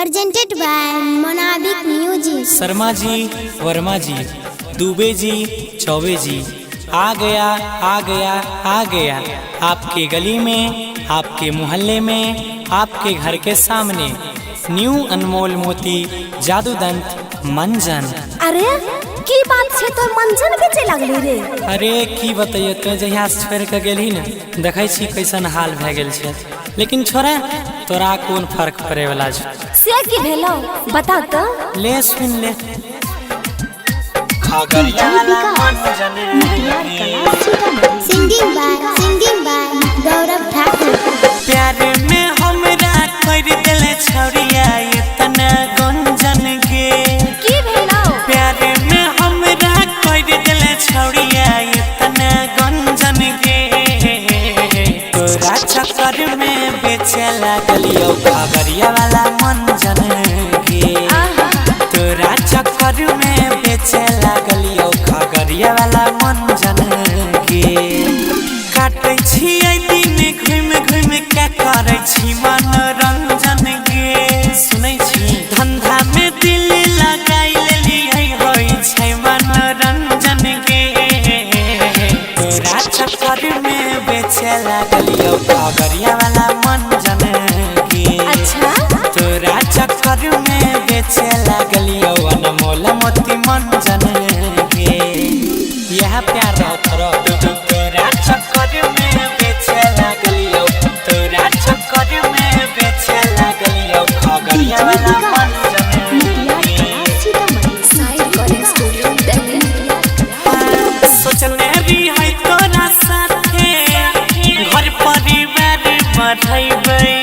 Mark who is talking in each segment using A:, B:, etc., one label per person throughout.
A: presented by Monabic Music।
B: Sharma ji, Verma जी, दुबे जी, चौबे जी, आ गया आ गया आ गया आपके गली में, आपके मोहल्ले में, आपके घर के सामने न्यू अनमोल मोती जादूदंत मंजन।
C: अरे की बात छे तो मंजन बेचे लगली रे।
B: अरे की बताइए तो जहिया छोड़ के गेली न देखै छी कैसन हाल भए गेल छै, लेकिन छोरा तोरा कोन फर्क पड़े वाला छै
C: से की भेलो बता तो।
B: ले सुन ले खगड़िया वाला मंजन
A: Singing by गौरव ठाकुर।
B: प्यार में हमरा कर देले छौरिया इतना गंजन के।
C: की भेलो
B: प्यार में हमरा कर देले छौरिया इतना गंजन के। तोरा चक्कर में बेचे लागलियो खगड़िया वाला मंजन के। तोरा चक्कर में बेचे लागलियो खगड़िया वाला मंजन के। काटै छियै दिन घुम घुम के करै छी मनोरंजन के। सुनै छी धंधा में दिल लगाइ लेलियै होइ छै मनोरंजन के। तोरा चक्कर में बेचे लागलियो खगड़िया वाला मंजन के।
C: अच्छा
B: तोरा चक्कर में बेचे लागलियो अनमोल मोती मंजन के। यह प्यार रहो तोरा चक्कर में बेचे लागलियो। तोरा चक्कर में बेचे लागलियो खगड़िया वाला मंजन के। सोचने भी है तोरा साथे घर परिवार बढ़ैबै।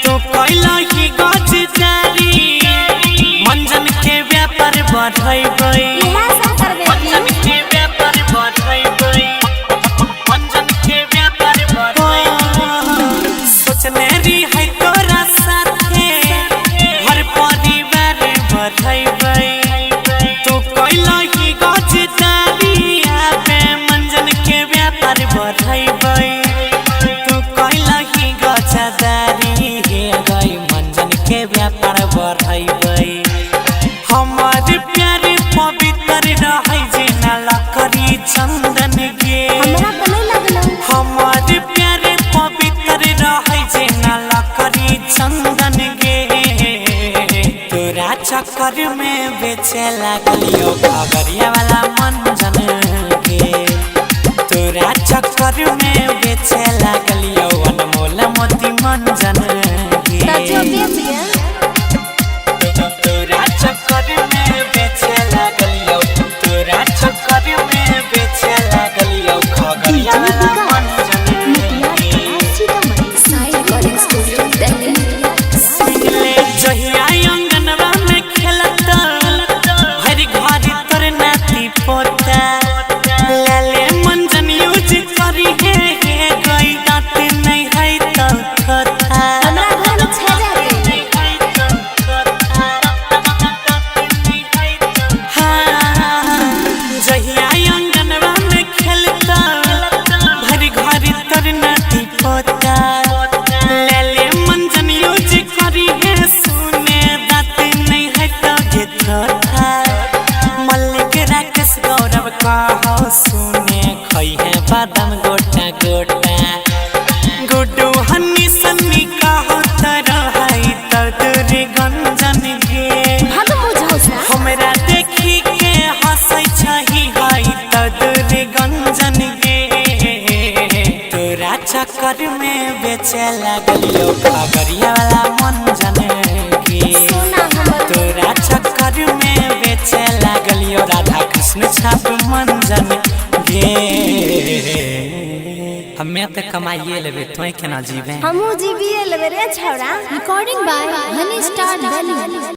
B: तू कैलही गजदारी मंजन के व्यापार बढ़ैबै। मंजन के व्यापार बढ़ैबै। मंजन के व्यापार बढ़ैबै। सोचने रही है तोरा साथे घर परिवार बढ़ैबै। तू कैलही गजदारी आबे मंजन के व्यापार बढ़ैबै। तू कैलही गजदारी गई मंजन के व्यापार बढ़ैबै। हमार प्यार पवित्र रहै जेना लकड़ी चंदन के। हमार प्यार पवित्र रहै जेना लकड़ी चंदन के। तोरा चक्कर में बेचे लागलियो खगड़िया वाला मंजन के। तोरा चक्कर में बेचे लागलियो अनमोल मोती मंजन के। तोरा चक्कर में बेचे लागलियो। तोरा चक्कर में बेचे लागलियो खगड़िया वाला मंजन के। ले जहिया अंगनवा में खेलत हर घर तोर नाती पोता। ले मंजन यूज करी हे गई दांत नहीं है तो खता। जहिया अंगनवा में खेलता भर घर तर नाती पोता। ले मंजन यूज करी है सुने दांत नहीं है तो घेता। मल्लिक राकेश गौरव कहो सुने खई है बादाम गोटा गोटा। गुड्डू हन्नी सन्नी कहो तरह है तो दूर गंजन के। हमरा देखी के हंसै छही है तो दूर गंजन के। तोरा चक्कर में बेचे लागलियो खगड़िया वाला मंजन के। तोरा चक्कर में बेचे लागलियो राधा कृष्ण छाप मंजन के। हमें तो कमाइए लेबे तोय केना जीवे।
C: हमहू जीविए लेबे रे छौड़ा।
A: Recording by Honey Star Delhi।